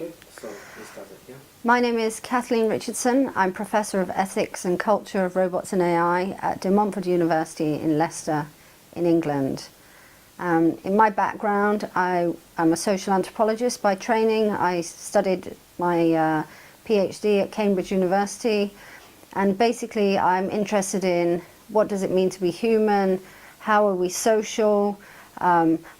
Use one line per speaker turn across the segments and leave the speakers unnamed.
Okay, so we started, yeah?
My name is Kathleen Richardson. I'm Professor of Ethics and Culture of Robots and AI at De Montfort University in Leicester, in England. In my background, I am a social anthropologist by training. I studied my PhD at Cambridge University, and basically I'm interested in what does it mean to be human, how are we social,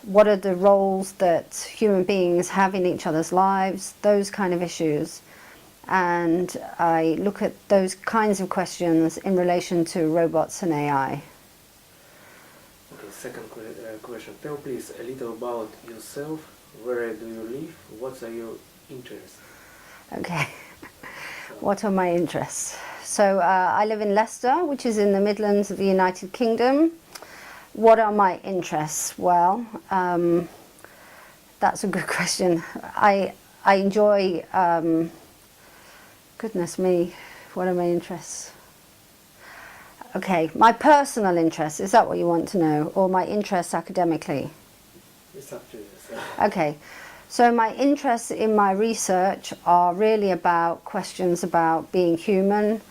what are the roles that human beings have in each other's lives, those kind of issues. And I look at those kinds of questions in relation to robots and AI.
Okay, second question. Tell please a little about yourself. Where do you live? What are your interests?
Okay, what are my interests? So I live in Leicester, which is in the Midlands of the United Kingdom. What are my interests? Well, that's a good question. I enjoy, goodness me, what are my interests? Okay, my personal interests, is that what you want to know? Or my interests academically?
It's up to you. So.
Okay, so my interests in my research are really about questions about being human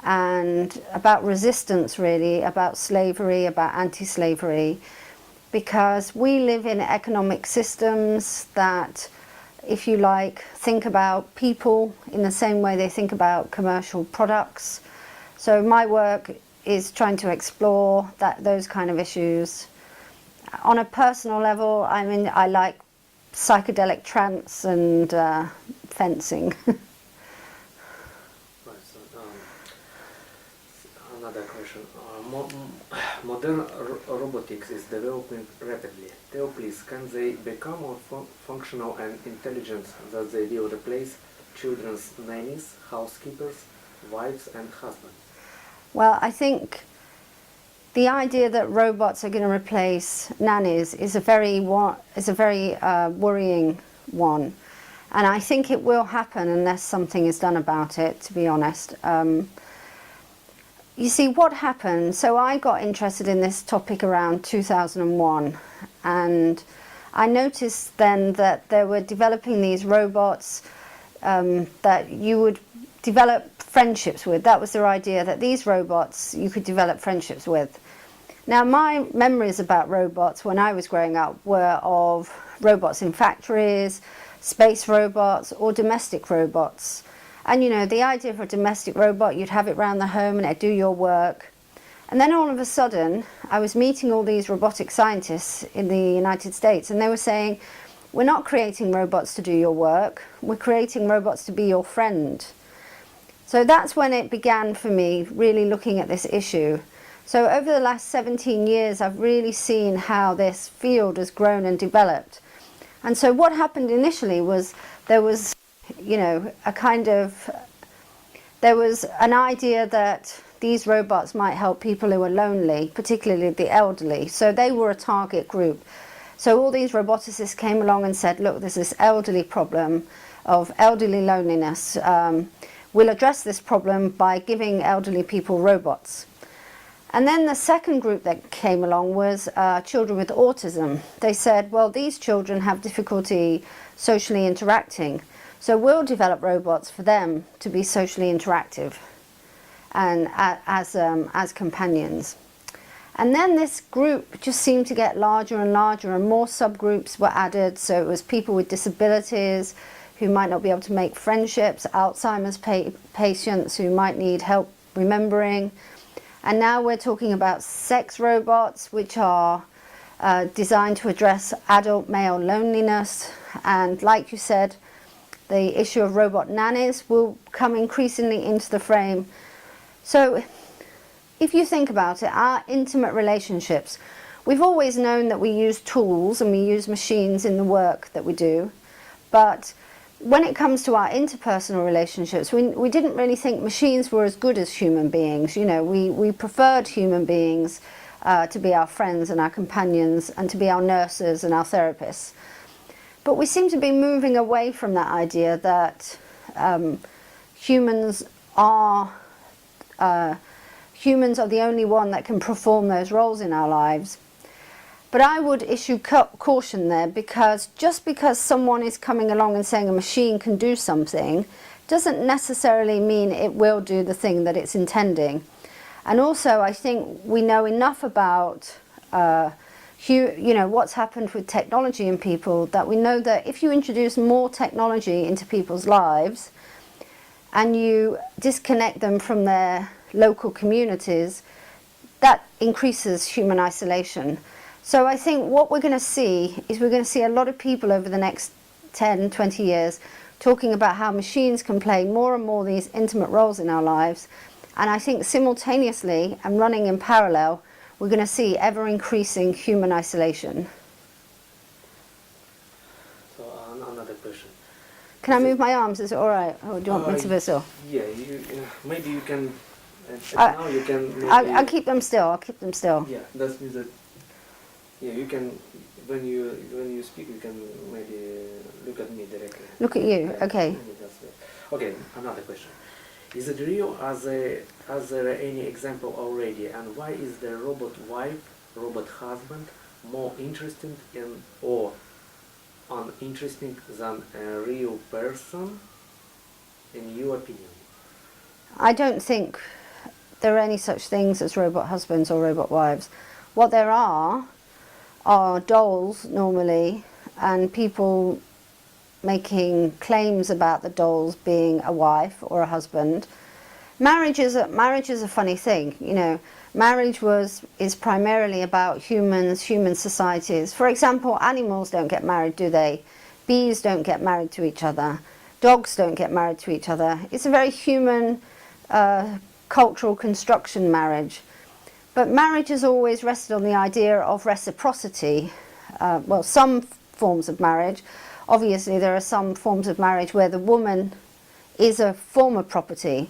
and about resistance, really, about slavery, about anti-slavery, because we live in economic systems that, if you like, think about people in the same way they think about commercial products. So my work is trying to explore those kind of issues. On a personal level, I like psychedelic trance and fencing.
Right, so, another question. Modern robotics is developing rapidly. Tell please, can they become more functional and intelligent that they will replace children's nannies, housekeepers, wives and husbands?
Well, I think the idea that robots are going to replace nannies is a very worrying one. And I think it will happen unless something is done about it, to be honest. You see, what happened, so I got interested in this topic around 2001, and I noticed then that they were developing these robots that you would develop friendships with. That was their idea, that these robots you could develop friendships with. Now, my memories about robots when I was growing up were of robots in factories, space robots, or domestic robots. And you know, the idea of a domestic robot, you'd have it around the home and it'd do your work. And then all of a sudden, I was meeting all these robotic scientists in the United States, and they were saying, we're not creating robots to do your work, we're creating robots to be your friend. So that's when it began for me, really looking at this issue. So over the last 17 years, I've really seen how this field has grown and developed. And so what happened initially was there was, you know, there was an idea that these robots might help people who are lonely, particularly the elderly. So they were a target group. So all these roboticists came along and said, look, there's this elderly problem of elderly loneliness. We'll address this problem by giving elderly people robots. And then the second group that came along was children with autism. They said, well, these children have difficulty socially interacting, so we'll develop robots for them to be socially interactive and as companions. And then this group just seemed to get larger and larger, and more subgroups were added. So it was people with disabilities who might not be able to make friendships, Alzheimer's patients who might need help remembering. And now we're talking about sex robots, which are designed to address adult male loneliness. And like you said, the issue of robot nannies will come increasingly into the frame. So if you think about it, our intimate relationships, we've always known that we use tools and we use machines in the work that we do. But when it comes to our interpersonal relationships, we didn't really think machines were as good as human beings. You know, we preferred human beings to be our friends and our companions and to be our nurses and our therapists. But we seem to be moving away from that idea that humans are the only one that can perform those roles in our lives. But I would issue caution there, because just because someone is coming along and saying a machine can do something doesn't necessarily mean it will do the thing that it's intending. And also, I think we know enough about what's happened with technology in people, that we know that if you introduce more technology into people's lives and you disconnect them from their local communities, that increases human isolation. So I think what we're going to see is we're going to see a lot of people over the next 10, 20 years talking about how machines can play more and more these intimate roles in our lives. And I think simultaneously and running in parallel, we're going to see ever increasing human isolation.
So another question.
Can I move my arms? Is it all right? Or do you want me to whistle?
Yeah, maybe you can. Now you can. Maybe,
I'll keep them still. I'll keep them still.
Yeah, that means that. Yeah, you can. When you speak, you can maybe look at me directly.
Look at you.
Yeah,
Okay.
maybe that's it. Okay, another question. Is it real? Are there any example already? And why is the robot wife, robot husband more interesting or uninteresting than a real person, in your opinion?
I don't think there are any such things as robot husbands or robot wives. What there are dolls normally, and people making claims about the dolls being a wife or a husband. Marriage is a funny thing, you know. Marriage is primarily about humans, human societies. For example, animals don't get married, do they? Bees don't get married to each other. Dogs don't get married to each other. It's a very human cultural construction, marriage. But marriage has always rested on the idea of reciprocity. Well, some forms of marriage. Obviously, there are some forms of marriage where the woman is a form of property.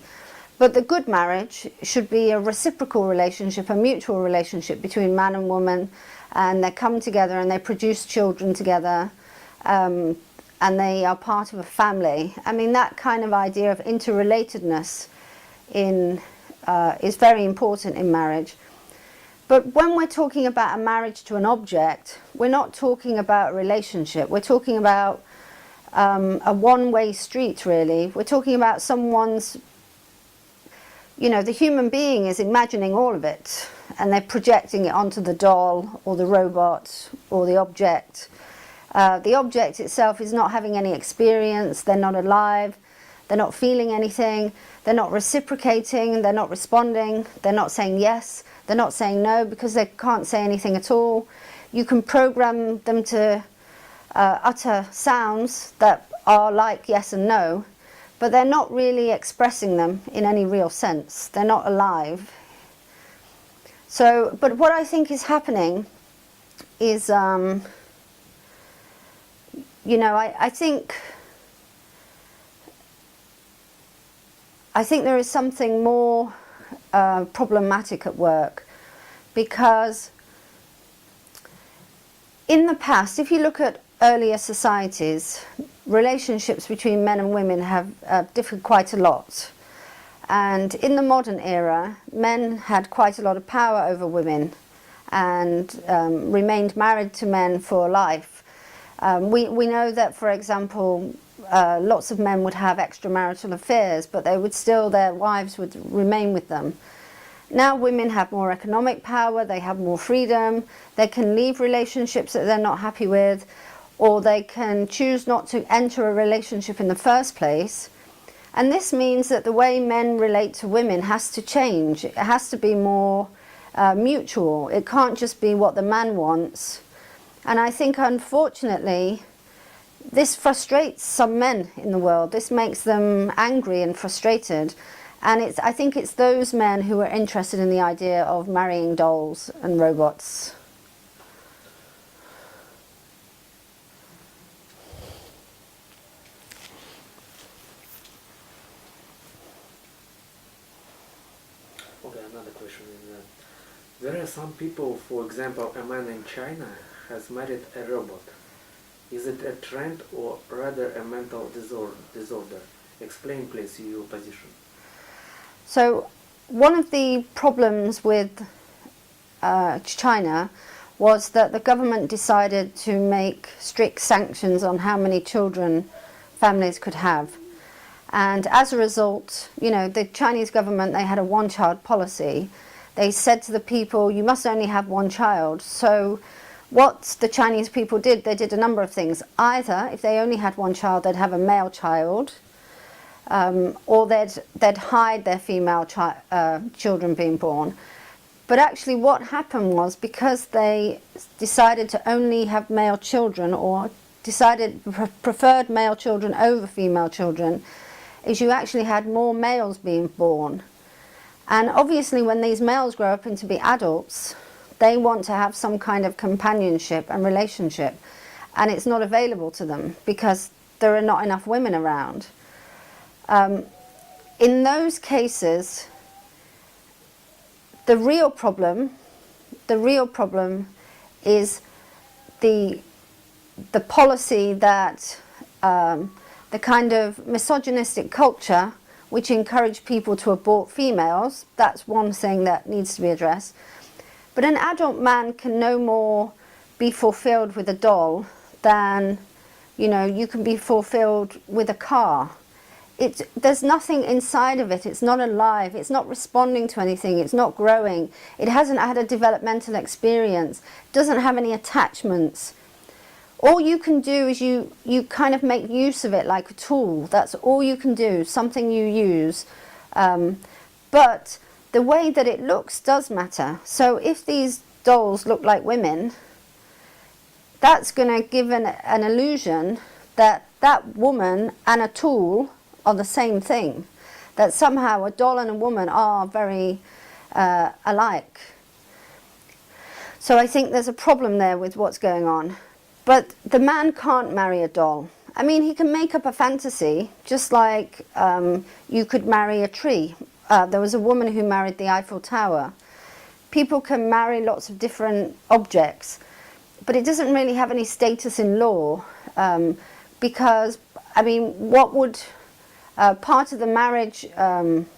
But the good marriage should be a reciprocal relationship, a mutual relationship between man and woman, and they come together and they produce children together, and they are part of a family. I mean, that kind of idea of interrelatedness is very important in marriage. But when we're talking about a marriage to an object, we're not talking about a relationship. We're talking about a one-way street, really. We're talking about someone's, the human being is imagining all of it, and they're projecting it onto the doll or the robot or the object. The object itself is not having any experience. They're not alive. They're not feeling anything. They're not reciprocating. They're not responding. They're not saying yes. They're not saying no, because they can't say anything at all. You can program them to utter sounds that are like yes and no, but they're not really expressing them in any real sense. They're not alive. So, but what I think is happening is, I think there is something more problematic at work, because in the past, if you look at earlier societies, relationships between men and women have differed quite a lot. And in the modern era, men had quite a lot of power over women and remained married to men for life. We know that, for example, lots of men would have extramarital affairs, but their wives would remain with them. Now women have more economic power, they have more freedom, they can leave relationships that they're not happy with, or they can choose not to enter a relationship in the first place. And this means that the way men relate to women has to change. It has to be more mutual. It can't just be what the man wants. And I think, unfortunately, this frustrates some men in the world. This makes them angry and frustrated. And I think it's those men who are interested in the idea of marrying dolls and robots.
Okay, another question. There are some people, for example, a man in China has married a robot. Is it a trend or rather a mental disorder? Explain, please, your position.
So one of the problems with China was that the government decided to make strict sanctions on how many children families could have. And as a result, you know, the Chinese government, they had a one-child policy. They said to the people, you must only have one child. So what the Chinese people did, they did a number of things. Either, if they only had one child, they'd have a male child, or they'd hide their female children being born. But actually what happened was, because they decided to only have male children, or preferred male children over female children, is you actually had more males being born. And obviously when these males grow up into be adults, they want to have some kind of companionship and relationship, and it's not available to them because there are not enough women around. In those cases, the real problem is the policy that the kind of misogynistic culture which encourage people to abort females. That's one thing that needs to be addressed. But an adult man can no more be fulfilled with a doll than, you know, you can be fulfilled with a car. There's nothing inside of it. It's not alive. It's not responding to anything. It's not growing. It hasn't had a developmental experience. It doesn't have any attachments. All you can do is you kind of make use of it like a tool. That's all you can do, something you use. But the way that it looks does matter. So if these dolls look like women, that's going to give an illusion that that woman and a tool are the same thing, that somehow a doll and a woman are very alike. So I think there's a problem there with what's going on. But the man can't marry a doll. I mean, he can make up a fantasy, just like you could marry a tree. There was a woman who married the Eiffel Tower. People can marry lots of different objects, but it doesn't really have any status in law, because, I mean, what would part of the marriage arrangement